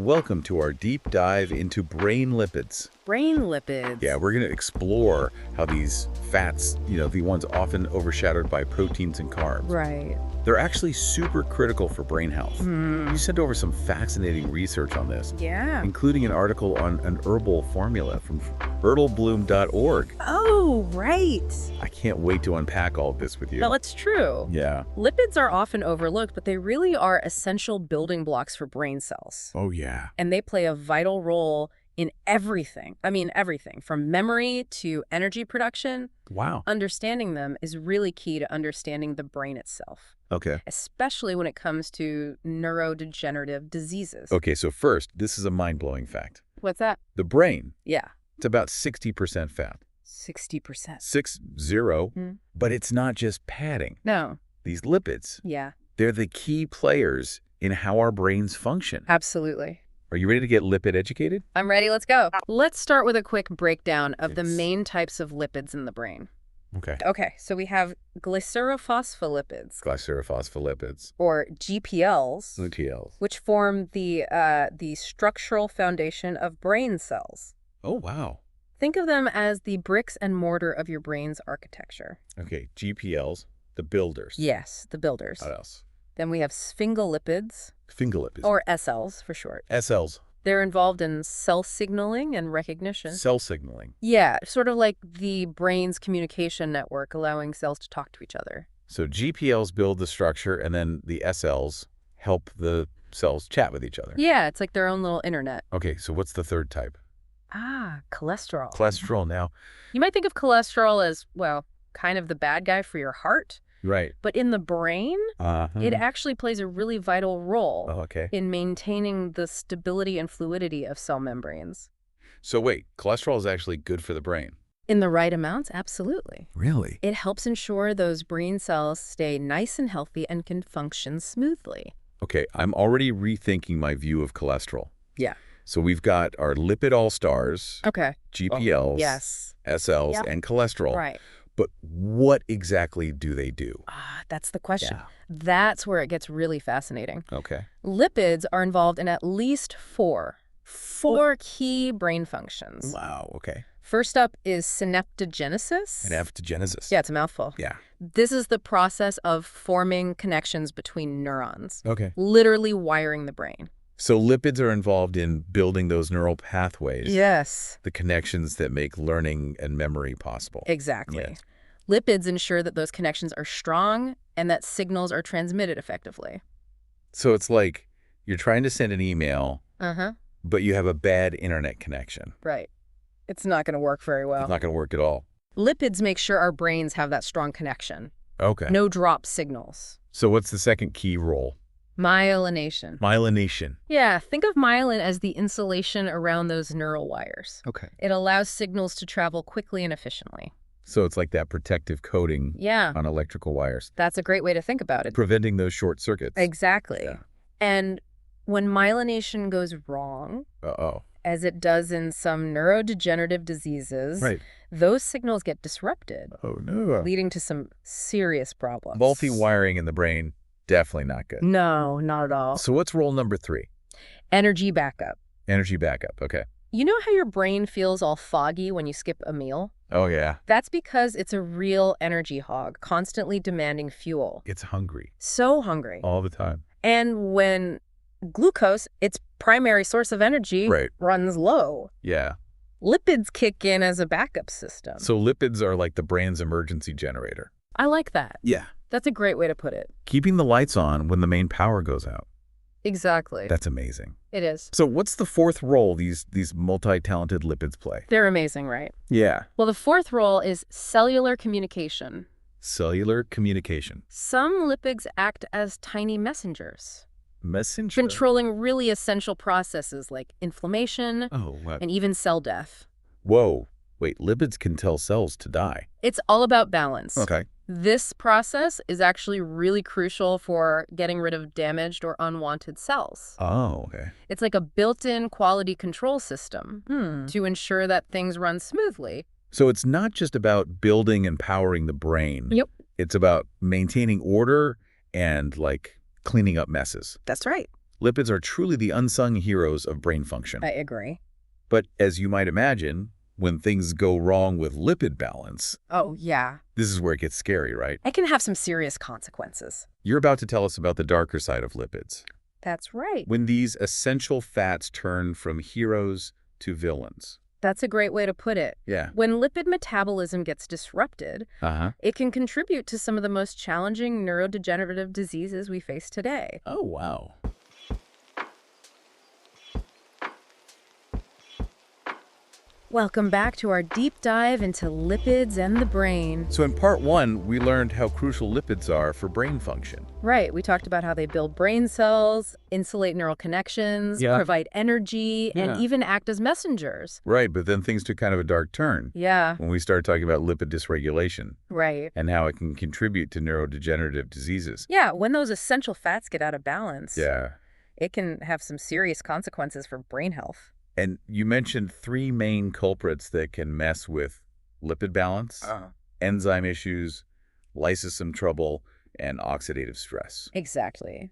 Welcome to our deep dive into brain lipids. Brain lipids. Yeah, we're going to explore how these fats, the ones often overshadowed by proteins and carbs, Right. they're actually super critical for brain health. You sent over some fascinating research on this, Yeah. including an article on an herbal formula from herbaloom.org. Oh, right. I can't wait to unpack all of this with you. Well, it's true. Yeah. Lipids are often overlooked, but they really are essential building blocks for brain cells. Oh, yeah. And they play a vital role in everything. I mean, everything from memory to energy production. Wow. Understanding them is really key to understanding the brain itself, Okay. especially when it comes to neurodegenerative diseases. Okay, so first, this is a mind-blowing fact. What's that? The brain, Yeah. it's about 60% fat. 60%. 60, but it's not just padding. No. These lipids, Yeah. they're the key players in how our brains function. Absolutely. Are you ready to get lipid educated? I'm ready. Let's go. Let's start with a quick breakdown of the Yes. main types of lipids in the brain. Okay. Okay, so we have glycerophospholipids, Glycerophospholipids, or GPLs, LTLs. which form the structural foundation of brain cells. Oh, wow. Think of them as the bricks and mortar of your brain's architecture. Okay, GPLs, the builders. Yes, the builders. What else? Then we have sphingolipids, Fingerlipids. or SLs for short. SLs, They're involved in cell signaling and recognition. cell signaling. Yeah, sort of like the brain's communication network, allowing cells to talk to each other. So GPLs build the structure, and then the SLs help the cells chat with each other. Yeah, it's like their own little internet. Okay, so what's the third type? Cholesterol. Cholesterol now. You might think of cholesterol as, well, kind of the bad guy for your heart, Right. but in the brain, it actually plays a really vital role Oh, okay. in maintaining the stability and fluidity of cell membranes. So wait, cholesterol is actually good for the brain? In the right amounts, absolutely. Really? It helps ensure those brain cells stay nice and healthy and can function smoothly. Okay, I'm already rethinking my view of cholesterol. Yeah. So we've got our lipid all-stars, Okay. GPLs, Yes. SLs, Yep. and cholesterol. Right. But what exactly do they do? That's the question. That's where it gets really fascinating. Okay. Lipids are involved in at least four key brain functions. Wow, okay. First up is synaptogenesis. Synaptogenesis. Yeah, it's a mouthful. Yeah. This is the process of forming connections between neurons, Okay. literally wiring the brain. So lipids are involved in building those neural pathways. Yes. The connections that make learning and memory possible. Exactly. Yes. Lipids ensure that those connections are strong and that signals are transmitted effectively. So it's like you're trying to send an email, Uh-huh. but you have a bad internet connection. Right. It's not going to work very well. It's not going to work at all. Lipids make sure our brains have that strong connection. Okay. No drop signals. So what's the second key role? Myelination. Myelination. Yeah, think of myelin as the insulation around those neural wires. Okay. It allows signals to travel quickly and efficiently. So it's like that protective coating Yeah, on electrical wires, that's a great way to think about it. preventing those short circuits. Exactly. Yeah. And when myelination goes wrong, Uh-oh. as it does in some neurodegenerative diseases, Right. those signals get disrupted, Oh, no. leading to some serious problems. Multi-wiring in the brain, definitely not good. No, not at all. So what's role number 3? Energy backup. Energy backup. Okay. You know how your brain feels all foggy when you skip a meal? Oh, yeah. That's because it's a real energy hog, constantly demanding fuel. It's hungry So hungry. all the time. And when glucose, its primary source of energy, Right. runs low, Yeah. lipids kick in as a backup system. So lipids are like the brain's emergency generator. I like that. Yeah. That's a great way to put it. Keeping the lights on when the main power goes out. Exactly. That's amazing. It is. So what's the fourth role these multi-talented lipids play? They're amazing, right? Yeah. Well, the fourth role is cellular communication. Cellular communication. Some lipids act as tiny messengers, Messenger. controlling really essential processes like inflammation Oh, wow. and even cell death. Whoa. Wait, lipids can tell cells to die. It's all about balance. Okay. This process is actually really crucial for getting rid of damaged or unwanted cells. Oh, okay. It's like a built-in quality control system to ensure that things run smoothly. So it's not just about building and powering the brain. Yep. It's about maintaining order and, like, cleaning up messes. That's right. Lipids are truly the unsung heroes of brain function. I agree. But as you might imagine, when things go wrong with lipid balance, Oh, yeah. this is where it gets scary, right? It can have some serious consequences. You're about to tell us about the darker side of lipids. That's right. When these essential fats turn from heroes to villains. That's a great way to put it. Yeah. When lipid metabolism gets disrupted, it can contribute to some of the most challenging neurodegenerative diseases we face today. Oh, wow. Welcome back to our deep dive into lipids and the brain. So in part 1, we learned how crucial lipids are for brain function. Right, we talked about how they build brain cells, insulate neural connections, provide energy, and even act as messengers. Right, but then things took kind of a dark turn. Yeah. When we started talking about lipid dysregulation. Right. And how it can contribute to neurodegenerative diseases. Yeah, when those essential fats get out of balance, Yeah. it can have some serious consequences for brain health. And you mentioned 3 main culprits that can mess with lipid balance, enzyme issues, lysosome trouble, and oxidative stress. Exactly.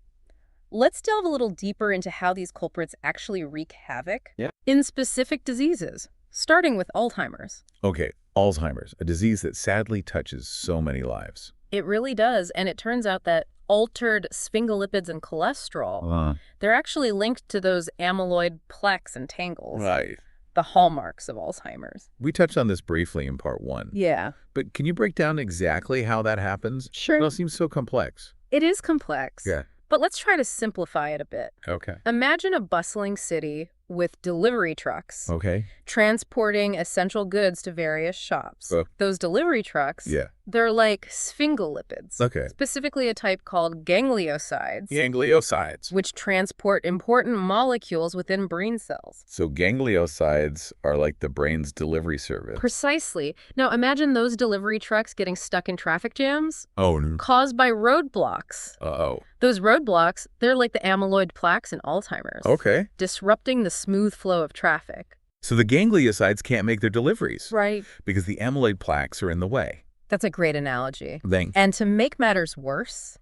Let's delve a little deeper into how these culprits actually wreak havoc in specific diseases, starting with Alzheimer's. Okay, Alzheimer's, a disease that sadly touches so many lives. It really does, and it turns out that altered sphingolipids and cholesterol, they're actually linked to those amyloid plaques and tangles. Right. The hallmarks of Alzheimer's. We touched on this briefly in part 1. Yeah. But can you break down exactly how that happens? Sure. It all seems so complex. It is complex. Yeah. But let's try to simplify it a bit. Okay. Imagine a bustling city with delivery trucks Okay. transporting essential goods to various shops. Those delivery trucks, they're like sphingolipids. Okay. Specifically a type called gangliosides. Gangliosides. Which transport important molecules within brain cells. So gangliosides are like the brain's delivery service. Precisely. Now imagine those delivery trucks getting stuck in traffic jams. Oh, no. Caused by roadblocks. Uh-oh. Those roadblocks, they're like the amyloid plaques in Alzheimer's. Okay. Disrupting the smooth flow of traffic. So the gangliosides can't make their deliveries. Right. Because the amyloid plaques are in the way. That's a great analogy. Thanks. And to make matters worse,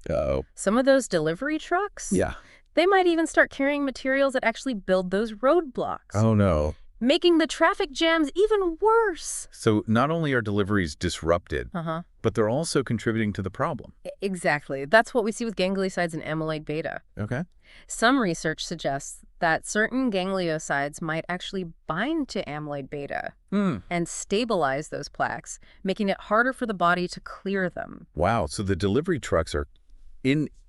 some of those delivery trucks, they might even start carrying materials that actually build those roadblocks. Oh, no. Making the traffic jams even worse. So not only are deliveries disrupted, but they're also contributing to the problem. Exactly. That's what we see with gangliosides and amyloid beta. Okay. Some research suggests that certain gangliosides might actually bind to amyloid beta and stabilize those plaques, making it harder for the body to clear them. Wow. So the delivery trucks are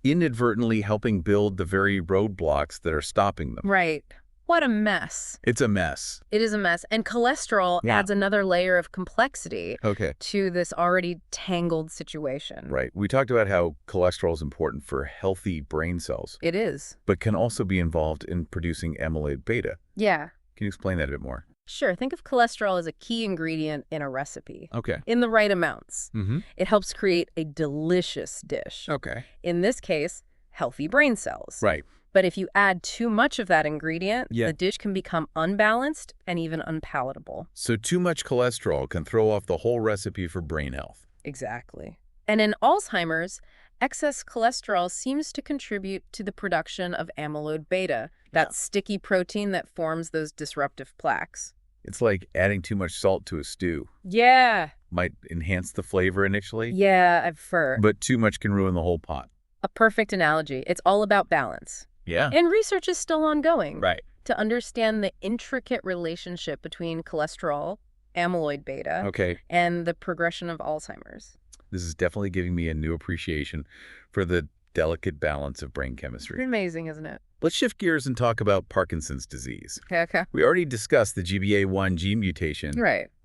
inadvertently helping build the very roadblocks that are stopping them. Right. What a mess. It's a mess. It is a mess. And cholesterol adds another layer of complexity to this already tangled situation. Right. We talked about how cholesterol is important for healthy brain cells. It is. But can also be involved in producing amyloid beta. Yeah. Can you explain that a bit more? Sure. Think of cholesterol as a key ingredient in a recipe. Okay. In the right amounts. It helps create a delicious dish. Okay. In this case, healthy brain cells. Right. But if you add too much of that ingredient, the dish can become unbalanced and even unpalatable. So too much cholesterol can throw off the whole recipe for brain health. Exactly. And in Alzheimer's, excess cholesterol seems to contribute to the production of amyloid beta, that sticky protein that forms those disruptive plaques. It's like adding too much salt to a stew. Yeah. Might enhance the flavor initially. Yeah, I've heard. But too much can ruin the whole pot. A perfect analogy. It's all about balance. Yeah. And research is still ongoing. Right. To understand the intricate relationship between cholesterol, amyloid beta, and the progression of Alzheimer's. This is definitely giving me a new appreciation for the delicate balance of brain chemistry. Amazing, isn't it? Let's shift gears and talk about Parkinson's disease. Okay. We already discussed the GBA1 gene mutation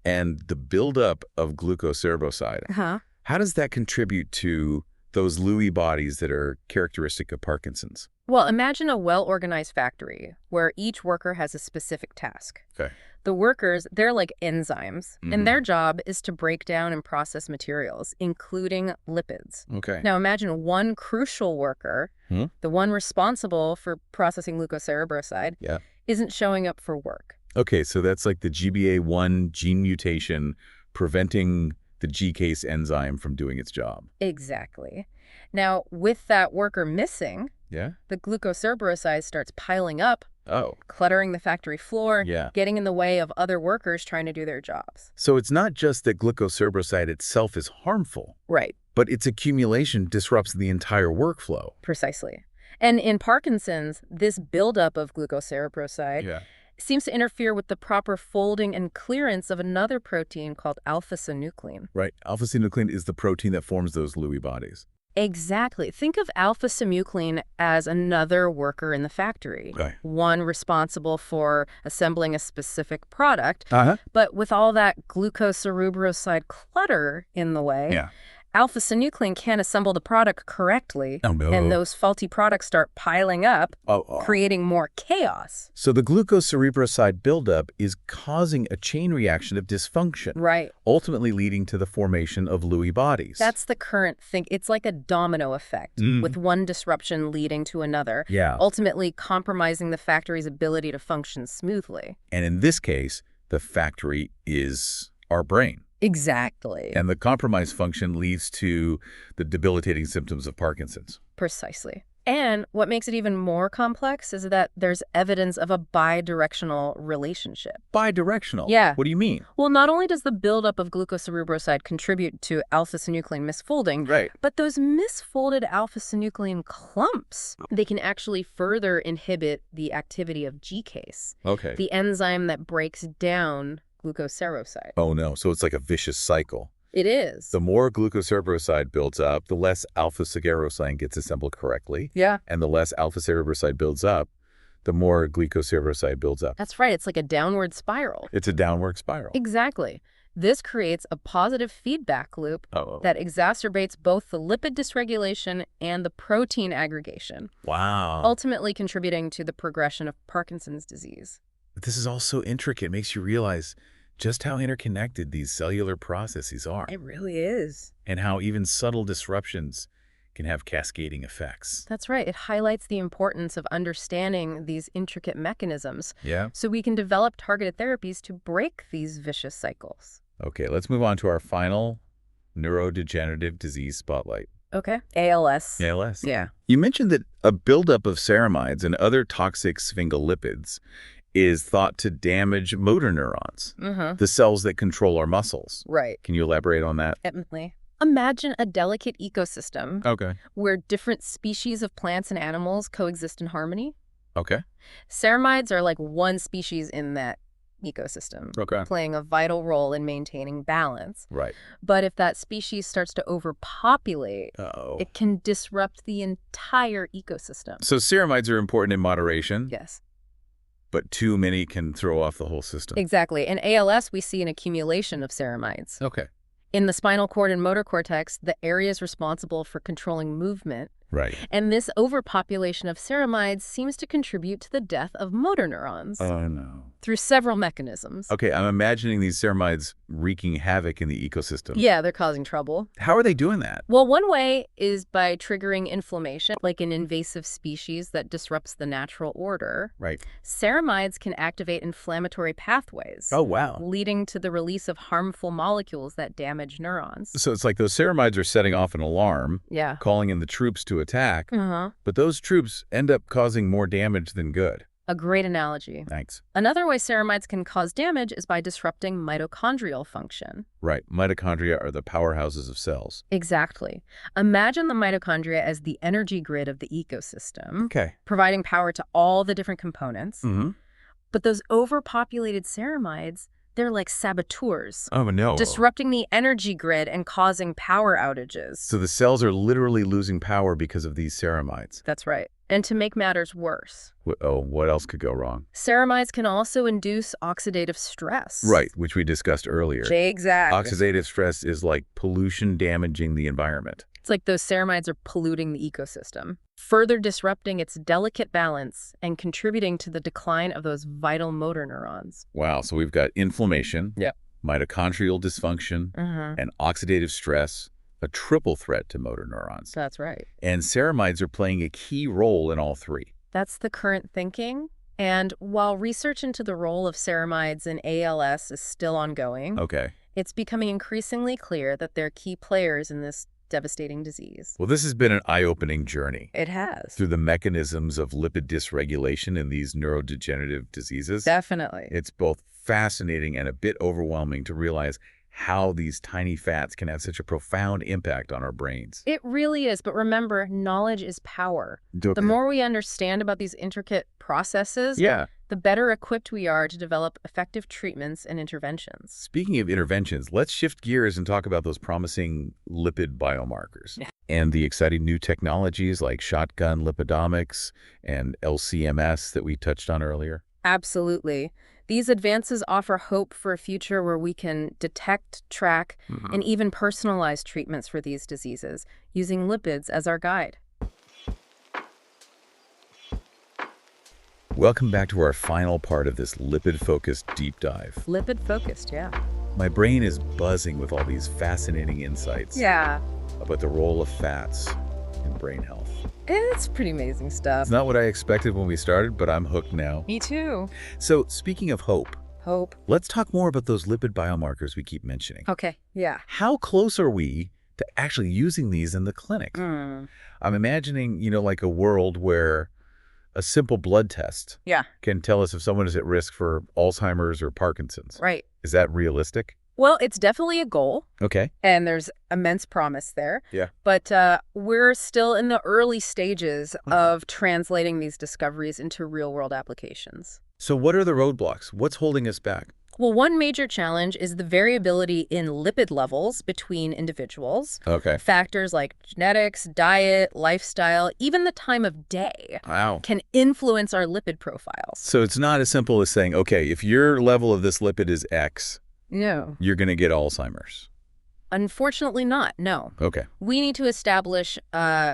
and the buildup of glucocerebrosidase. How does that contribute to those Lewy bodies that are characteristic of Parkinson's? Well, imagine a well-organized factory where each worker has a specific task. Okay. The workers, they're like enzymes, and their job is to break down and process materials, including lipids. Okay. Now imagine one crucial worker, the one responsible for processing glucocerebroside, isn't showing up for work. Okay, so that's like the GBA1 gene mutation preventing the GCase enzyme from doing its job. Exactly. Now, with that worker missing, Yeah? The glucocerebrosidase starts piling up, Oh. cluttering the factory floor, Yeah. getting in the way of other workers trying to do their jobs. So it's not just that glucocerebroside itself is harmful. Right. But its accumulation disrupts the entire workflow. Precisely. And in Parkinson's, this buildup of glucocerebroside seems to interfere with the proper folding and clearance of another protein called alpha-synuclein. Right. Alpha-synuclein is the protein that forms those Lewy bodies. Exactly. Think of alpha-synuclein as another worker in the factory. Okay. One responsible for assembling a specific product. Uh-huh. But with all that glucocerebroside clutter in the way, alpha-synuclein can't assemble the product correctly, and those faulty products start piling up, creating more chaos. So the glucocerebroside buildup is causing a chain reaction of dysfunction, Right. ultimately leading to the formation of Lewy bodies. That's the current thing. It's like a domino effect, with one disruption leading to another, ultimately compromising the factory's ability to function smoothly. And in this case, the factory is our brain. Exactly. And the compromised function leads to the debilitating symptoms of Parkinson's. Precisely. And what makes it even more complex is that there's evidence of a bidirectional relationship. Bidirectional? Yeah. What do you mean? Well, not only does the buildup of glucocerebroside contribute to alpha-synuclein misfolding, but those misfolded alpha-synuclein clumps, they can actually further inhibit the activity of GCase, the enzyme that breaks down glucocerebroside. Oh, no. So it's like a vicious cycle. It is. The more glucocerebroside builds up, the less alpha-cerebroside gets assembled correctly. Yeah. And the less alpha-cerebroside builds up, the more glucocerebroside builds up. That's right. It's like a downward spiral. It's a downward spiral. Exactly. This creates a positive feedback loop that exacerbates both the lipid dysregulation and the protein aggregation. Wow. Ultimately contributing to the progression of Parkinson's disease. This is all so intricate. It makes you realize just how interconnected these cellular processes are. It really is. And how even subtle disruptions can have cascading effects. That's right. It highlights the importance of understanding these intricate mechanisms so we can develop targeted therapies to break these vicious cycles. Okay, let's move on to our final neurodegenerative disease spotlight. Okay. ALS. ALS. Yeah. You mentioned that a buildup of ceramides and other toxic sphingolipids is thought to damage motor neurons, the cells that control our muscles. Right. Can you elaborate on that? Definitely. Imagine a delicate ecosystem where different species of plants and animals coexist in harmony. Okay. Ceramides are like one species in that ecosystem, playing a vital role in maintaining balance. Right. But if that species starts to overpopulate, it can disrupt the entire ecosystem. So ceramides are important in moderation. Yes. But too many can throw off the whole system. Exactly. In ALS, we see an accumulation of ceramides. Okay. In the spinal cord and motor cortex, the areas responsible for controlling movement. Right. And this overpopulation of ceramides seems to contribute to the death of motor neurons. Oh, no. Through several mechanisms. Okay, I'm imagining these ceramides wreaking havoc in the ecosystem. Yeah, they're causing trouble. How are they doing that? Well, one way is by triggering inflammation, like an invasive species that disrupts the natural order. Right. Ceramides can activate inflammatory pathways. Oh, wow. Leading to the release of harmful molecules that damage neurons. So it's like those ceramides are setting off an alarm, calling in the troops to attack, but those troops end up causing more damage than good. A great analogy. Thanks. Another way ceramides can cause damage is by disrupting mitochondrial function. Right. Mitochondria are the powerhouses of cells. Exactly. Imagine the mitochondria as the energy grid of the ecosystem. Okay. Providing power to all the different components. But those overpopulated ceramides, they're like saboteurs. Oh, no. Disrupting the energy grid and causing power outages. So the cells are literally losing power because of these ceramides. That's right. And to make matters worse. What else could go wrong? Ceramides can also induce oxidative stress. Right, which we discussed earlier. Exactly. Oxidative stress is like pollution damaging the environment. It's like those ceramides are polluting the ecosystem, further disrupting its delicate balance and contributing to the decline of those vital motor neurons. Wow, so we've got inflammation, mitochondrial dysfunction, and oxidative stress, a triple threat to motor neurons. That's right. And ceramides are playing a key role in all three. That's the current thinking. And while research into the role of ceramides in ALS is still ongoing, it's becoming increasingly clear that they're key players in this devastating disease. Well, this has been an eye-opening journey. It has. Through the mechanisms of lipid dysregulation in these neurodegenerative diseases. Definitely. It's both fascinating and a bit overwhelming to realize how these tiny fats can have such a profound impact on our brains. It really is. But remember, knowledge is power. Okay. The more we understand about these intricate processes, the better equipped we are to develop effective treatments and interventions. Speaking of interventions, let's shift gears and talk about those promising lipid biomarkers and the exciting new technologies like shotgun lipidomics and LCMS that we touched on earlier. Absolutely. These advances offer hope for a future where we can detect, track, and even personalize treatments for these diseases using lipids as our guide. Welcome back to our final part of this lipid-focused deep dive. Lipid-focused, yeah. My brain is buzzing with all these fascinating insights about the role of fats in brain health. It's pretty amazing stuff. It's not what I expected when we started, but I'm hooked now. Me too. So speaking of hope, let's talk more about those lipid biomarkers we keep mentioning. Okay, yeah. How close are we to actually using these in the clinic? I'm imagining, like a world where a simple blood test can tell us if someone is at risk for Alzheimer's or Parkinson's. Right. Is that realistic? Well, it's definitely a goal. Okay. And there's immense promise there. Yeah. But we're still in the early stages of translating these discoveries into real-world applications. So what are the roadblocks? What's holding us back? Well, one major challenge is the variability in lipid levels between individuals. Okay. Factors like genetics, diet, lifestyle, even the time of day can influence our lipid profiles. So it's not as simple as saying, okay, if your level of this lipid is X, you're going to get Alzheimer's. Unfortunately not, no. Okay. We need to establish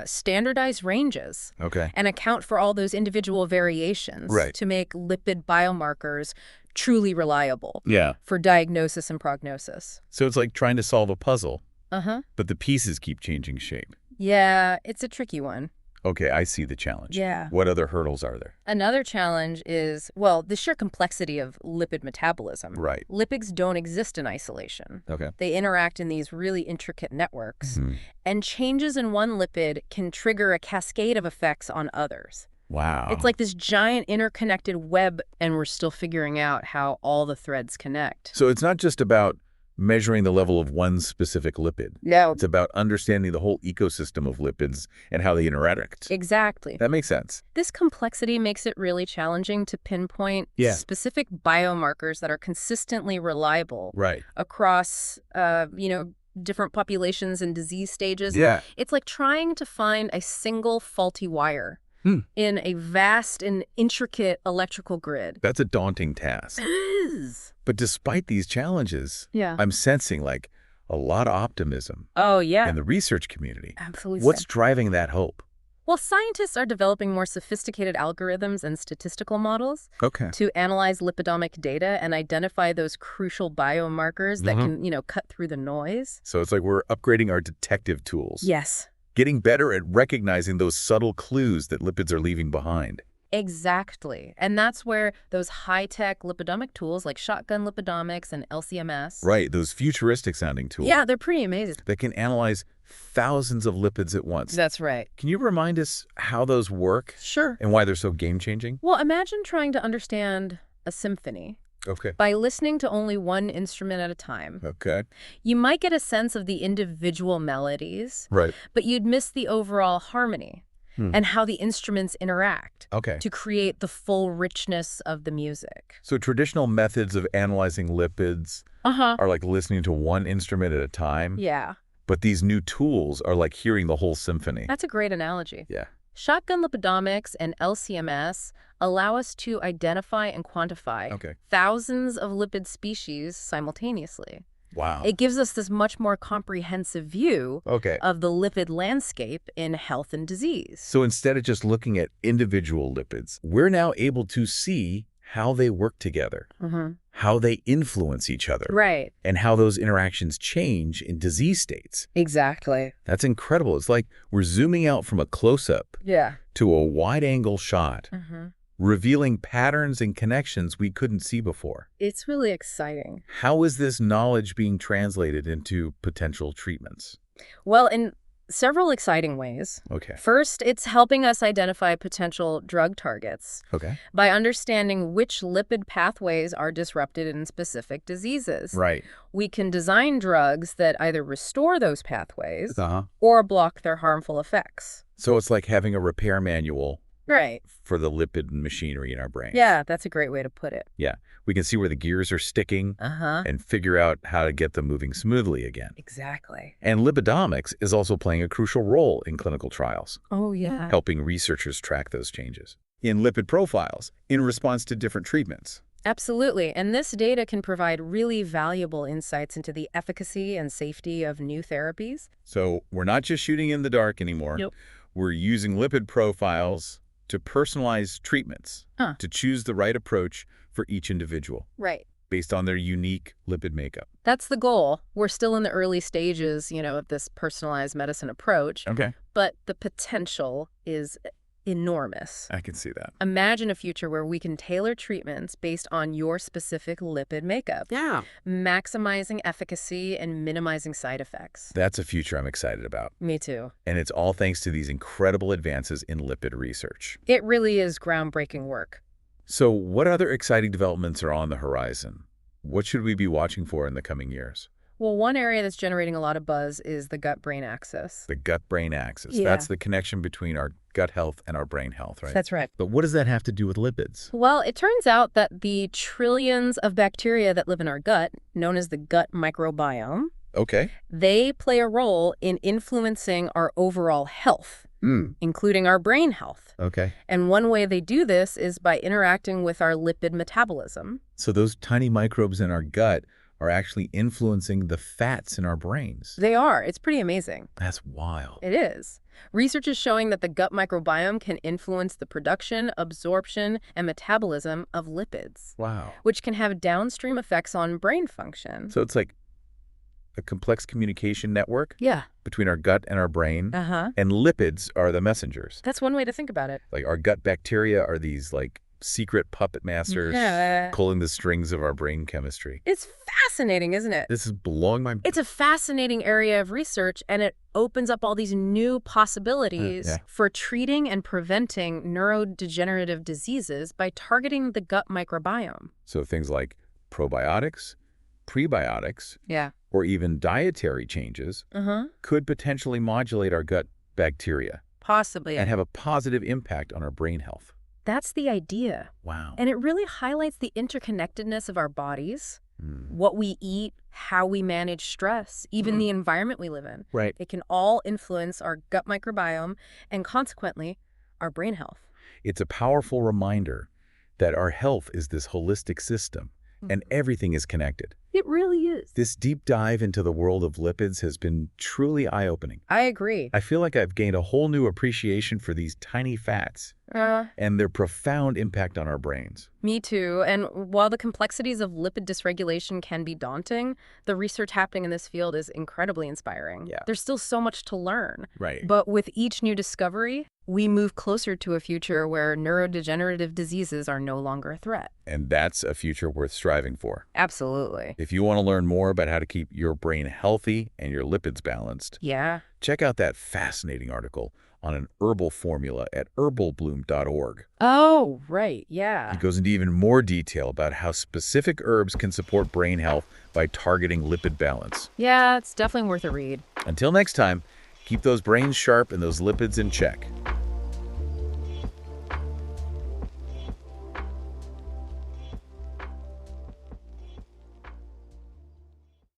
standardized ranges and account for all those individual variations to make lipid biomarkers truly reliable for diagnosis and prognosis. So it's like trying to solve a puzzle, but the pieces keep changing shape. Yeah, it's a tricky one. Okay, I see the challenge. Yeah. What other hurdles are there? Another challenge is, well, the sheer complexity of lipid metabolism. Right. Lipids don't exist in isolation. Okay. They interact in these really intricate networks. And changes in one lipid can trigger a cascade of effects on others. Wow. It's like this giant interconnected web, and we're still figuring out how all the threads connect. So it's not just about measuring the level of one specific lipid. No. It's about understanding the whole ecosystem of lipids and how they interact. Exactly. That makes sense. This complexity makes it really challenging to pinpoint specific biomarkers that are consistently reliable across, different populations and disease stages. Yeah. It's like trying to find a single faulty wire in a vast and intricate electrical grid. That's a daunting task. It is. But despite these challenges, I'm sensing like a lot of optimism in the research community. Absolutely. What's driving that hope? Well, scientists are developing more sophisticated algorithms and statistical models to analyze lipidomic data and identify those crucial biomarkers that can, cut through the noise. So it's like we're upgrading our detective tools. Yes. Getting better at recognizing those subtle clues that lipids are leaving behind. Exactly. And that's where those high-tech lipidomic tools like shotgun lipidomics and LCMS. Right, those futuristic-sounding tools. Yeah, they're pretty amazing. That can analyze thousands of lipids at once. That's right. Can you remind us how those work? Sure. And why they're so game-changing? Well, imagine trying to understand a symphony. By listening to only one instrument at a time. You might get a sense of the individual melodies. But you'd miss the overall harmony. And how the instruments interact to create the full richness of the music. So traditional methods of analyzing lipids are like listening to one instrument at a time. Yeah. But these new tools are like hearing the whole symphony. That's a great analogy. Yeah. Shotgun lipidomics and LCMS allow us to identify and quantify thousands of lipid species simultaneously. Wow. It gives us this much more comprehensive view of the lipid landscape in health and disease. So instead of just looking at individual lipids, we're now able to see how they work together, how they influence each other, and how those interactions change in disease states. Exactly. That's incredible. It's like we're zooming out from a close-up to a wide-angle shot, revealing patterns and connections we couldn't see before. It's really exciting. How is this knowledge being translated into potential treatments? Well, in Several exciting ways. Okay. First, it's helping us identify potential drug targets. Okay. By understanding which lipid pathways are disrupted in specific diseases. Right. We can design drugs that either restore those pathways or block their harmful effects. So it's like having a repair manual. Right. For the lipid machinery in our brain. Yeah, that's a great way to put it. Yeah. We can see where the gears are sticking and figure out how to get them moving smoothly again. Exactly. And lipidomics is also playing a crucial role in clinical trials. Oh, yeah. Helping researchers track those changes in lipid profiles in response to different treatments. Absolutely. And this data can provide really valuable insights into the efficacy and safety of new therapies. So we're not just shooting in the dark anymore. Nope. We're using lipid profiles to personalize treatments, to choose the right approach for each individual. Right. Based on their unique lipid makeup. That's the goal. We're still in the early stages, of this personalized medicine approach. Okay. But the potential is enormous. I can see that. Imagine a future where we can tailor treatments based on your specific lipid makeup. Yeah. Maximizing efficacy and minimizing side effects. That's a future I'm excited about. Me too. And it's all thanks to these incredible advances in lipid research. It really is groundbreaking work. So what other exciting developments are on the horizon? What should we be watching for in the coming years? Well, one area that's generating a lot of buzz is the gut-brain axis. The gut-brain axis. Yeah. That's the connection between our gut health and our brain health, right? That's right. But what does that have to do with lipids? Well, it turns out that the trillions of bacteria that live in our gut, known as the gut microbiome, Okay. they play a role in influencing our overall health, including our brain health. Okay. And one way they do this is by interacting with our lipid metabolism. So those tiny microbes in our gut are actually influencing the fats in our brains. They are. It's pretty amazing. That's wild. It is. Research is showing that the gut microbiome can influence the production, absorption, and metabolism of lipids. Wow. Which can have downstream effects on brain function. So it's like a complex communication network between our gut and our brain. And lipids are the messengers. That's one way to think about it. Like our gut bacteria are these like secret puppet masters pulling the strings of our brain chemistry. It's fascinating, isn't it? This is blowing my... It's a fascinating area of research, and it opens up all these new possibilities for treating and preventing neurodegenerative diseases by targeting the gut microbiome. So things like probiotics, prebiotics, or even dietary changes could potentially modulate our gut bacteria. Possibly. And have a positive impact on our brain health. That's the idea. Wow. And it really highlights the interconnectedness of our bodies, what we eat, how we manage stress, even the environment we live in. Right. It can all influence our gut microbiome and consequently our brain health. It's a powerful reminder that our health is this holistic system and everything is connected. It really is. This deep dive into the world of lipids has been truly eye-opening. I agree. I feel like I've gained a whole new appreciation for these tiny fats and their profound impact on our brains. Me too. And while the complexities of lipid dysregulation can be daunting, the research happening in this field is incredibly inspiring. Yeah. There's still so much to learn. Right. But with each new discovery, we move closer to a future where neurodegenerative diseases are no longer a threat. And that's a future worth striving for. Absolutely. If you want to learn more about how to keep your brain healthy and your lipids balanced, check out that fascinating article on an herbal formula at herbalbloom.org. Oh, right, yeah. It goes into even more detail about how specific herbs can support brain health by targeting lipid balance. Yeah, it's definitely worth a read. Until next time, keep those brains sharp and those lipids in check.